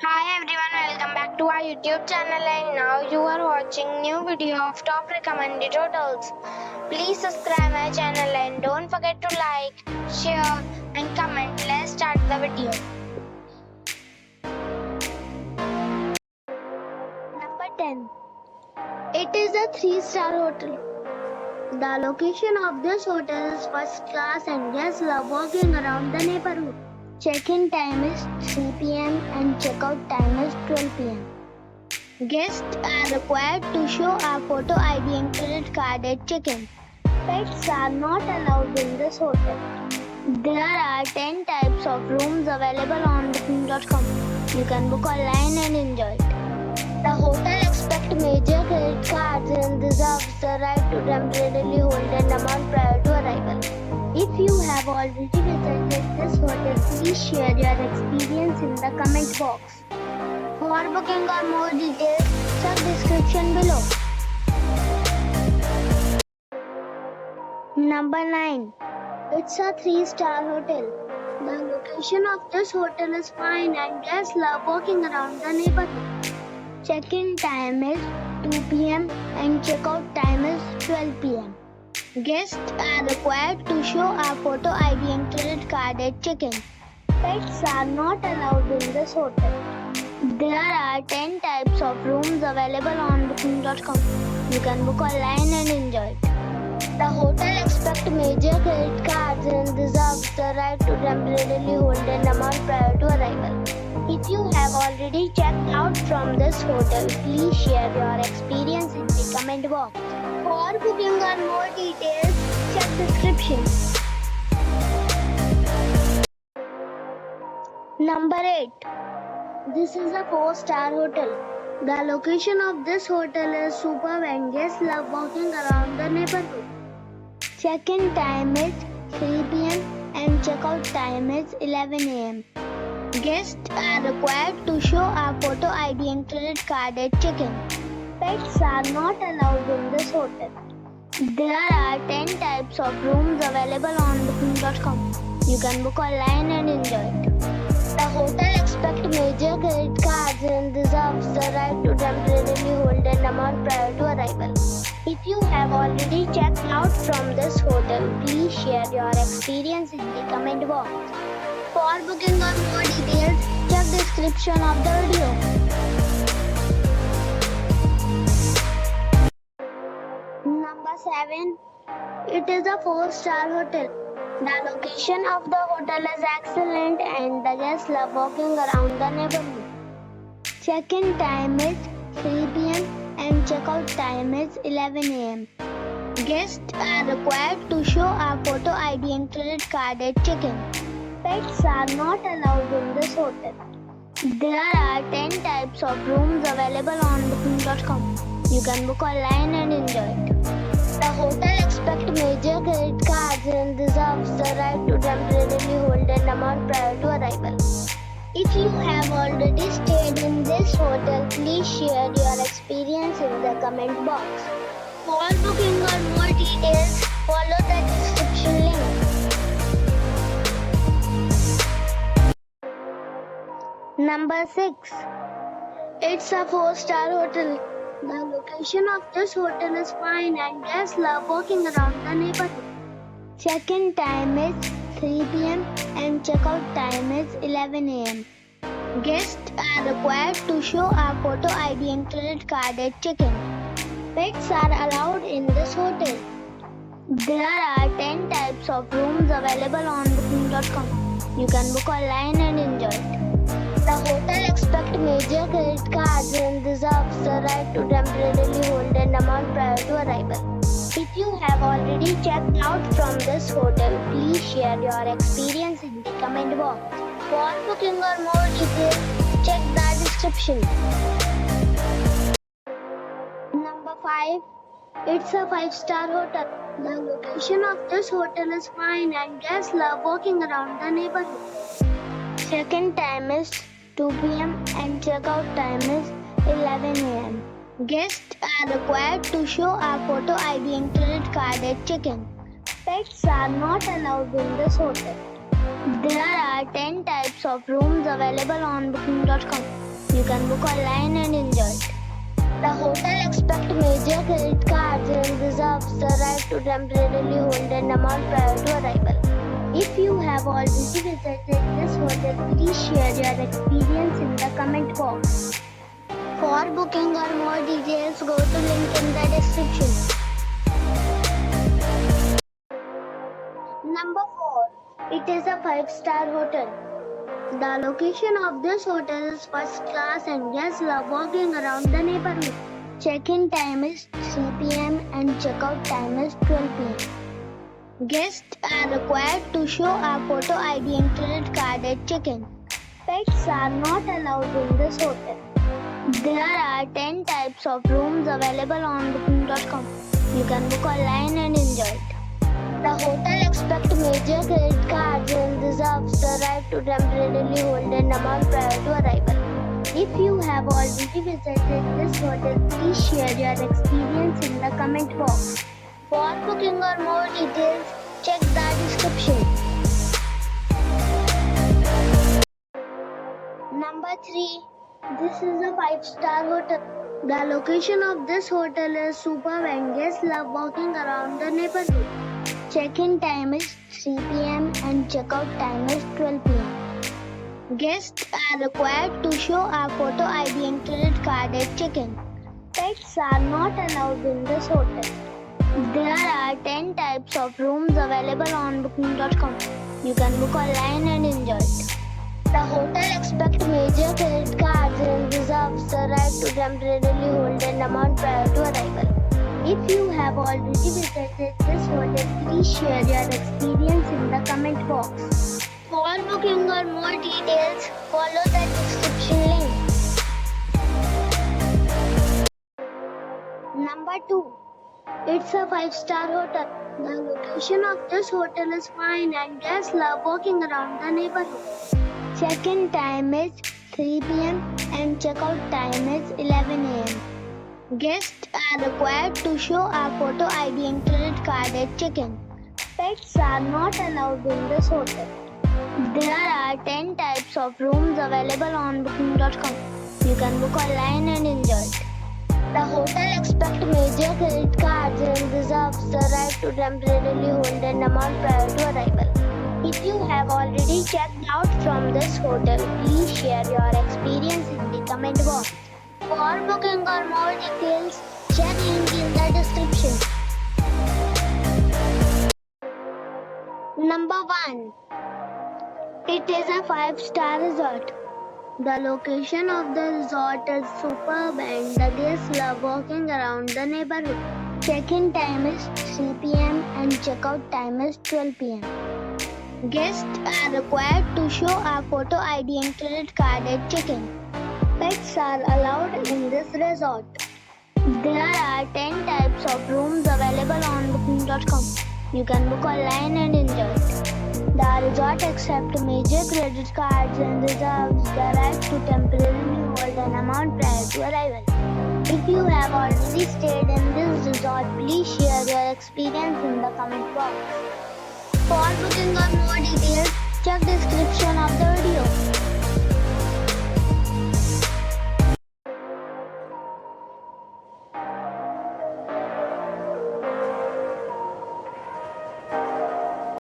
Hi everyone, welcome back to our YouTube channel and now you are watching new video of top recommended hotels. Please subscribe my channel and don't forget to like, share and comment. Let's start the video. Number 10. It is a 3-star hotel. The location of this hotel is first class and guests love walking around the neighborhood. Check-in time is 3 p.m. and check-out time is 12 p.m. Guests are required to show a photo ID and credit card at check-in. Pets are not allowed in this hotel. There are 10 types of rooms available on booking.com. You can book online and enjoy it. The hotel expects major credit cards and reserves the right to temporarily hold an amount prior to arrival. If you have already visited this hotel, please share your experience in the comment box. For booking or more details, check description below. Number 9. It's a 3-star hotel. The location of this hotel is fine and guests love walking around the neighborhood. Check-in time is 2 p.m. and check-out time is 12 p.m. Guests are required to show a photo ID and credit card at check-in. Pets are not allowed in this hotel. There are 10 types of rooms available on booking.com. You can book online and enjoy it. The hotel expects major credit cards and reserves the right to temporarily hold an amount prior to arrival. If you have already checked out from this hotel, please share your experience in the comment box. For booking or more details, check description. Number 8. This is a 4-star hotel. The location of this hotel is superb and guests love walking around the neighborhood. Check-in time is 3 p.m. and check-out time is 11 a.m. Guests are required to show a photo ID and credit card at check-in. Pets are not allowed in this hotel. There are 10 types of rooms available on booking.com. You can book online and enjoy it. The hotel expects major credit cards and reserves the right to temporarily hold an amount prior to arrival. If you have already checked out from this hotel, please share your experience in the comment box. For booking or more details, check description of the video. Number 7. It is a 4-star hotel. The location of the hotel is excellent and the guests love walking around the neighborhood. Check-in time is 3 p.m. and check-out time is 11 a.m. Guests are required to show a photo ID and credit card at check-in. Pets are not allowed in this hotel. There are 10 types of rooms available on booking.com. You can book online and enjoy it. The hotel expects major credit cards and reserves the right to temporarily hold an amount prior to arrival. If you have already stayed in this hotel, please share your experience in the comment box. For booking or more details, follow the description link. Number 6. It's a 4-star hotel. The location of this hotel is fine and guests love walking around the neighborhood. Check-in time is 3 p.m. and check-out time is 11 a.m. Guests are required to show a photo ID and credit card at check-in. Pets are allowed in this hotel. There are 10 types of rooms available on booking.com. You can book online and enjoy it. The hotel expects major credit cards and reserves the right to temporarily hold an amount prior to arrival. If you have already checked out from this hotel, please share your experience in the comment box. For booking or more details, check the description. Number 5. It's a 5-star hotel. The location of this hotel is fine and guests love walking around the neighborhood. Check-in time is 2 p.m. and check-out time is 11 a.m. Guests are required to show a photo ID and credit card at check-in. Pets are not allowed in this hotel. There are 10 types of rooms available on booking.com. You can book online and enjoy it. The hotel expects major credit cards and reserves the right to temporarily hold an amount prior to arrival. If you have already visited this hotel, please share your experience in the comment box. For booking or more details, go to link in the description. Number 4. It is a 5-star hotel. The location of this hotel is first class and guests love walking around the neighborhood. Check-in time is 3 p.m. and check-out time is 12 p.m. Guests are required to show a photo ID and credit card at check-in. Pets are not allowed in this hotel. There are 10 types of rooms available on booking.com. You can book online and enjoy it. The hotel expects major credit cards and reserves the right to temporarily hold an amount prior to arrival. If you have already visited this hotel, please share your experience in the comment box. For booking or more details, check the description. Number 3. This is a 5-star hotel. The location of this hotel is superb and guests love walking around the neighborhood. Check-in time is 3 p.m. and check-out time is 12 p.m. Guests are required to show a photo ID and credit card at check-in. Pets are not allowed in this hotel. There are 10 types of rooms available on booking.com. You can book online and enjoy it. The hotel expects major credit cards and reserves the right to temporarily hold an amount prior to arrival. If you have already visited this hotel, please share your experience in the comment box. For booking or more details, follow the description link. Number 2. It's a 5-star hotel. The location of this hotel is fine and guests love walking around the neighborhood. Check-in time is 3 p.m. and check-out time is 11 a.m. Guests are required to show a photo ID and credit card at check-in. Pets are not allowed in this hotel. There are 10 types of rooms available on booking.com. You can book online and enjoy it. The hotel expects major credit cards and reserves the right to temporarily hold an amount prior to arrival. If you have already checked out from this hotel, please share your experience in the comment box. For booking or more details, check link in the description. Number 1. It is a 5-star resort. The location of the resort is superb and the guests love walking around the neighborhood. Check-in time is 3 p.m. and check-out time is 12 p.m. Guests are required to show a photo ID and credit card at check-in. Pets are allowed in this resort. There are 10 types of rooms available on booking.com. You can book online and enjoy it. The resort accepts major credit cards and reserves the right to temporarily hold an amount prior to arrival. If you have already stayed in this resort, please share your experience in the comment box. For booking or more details, check description of the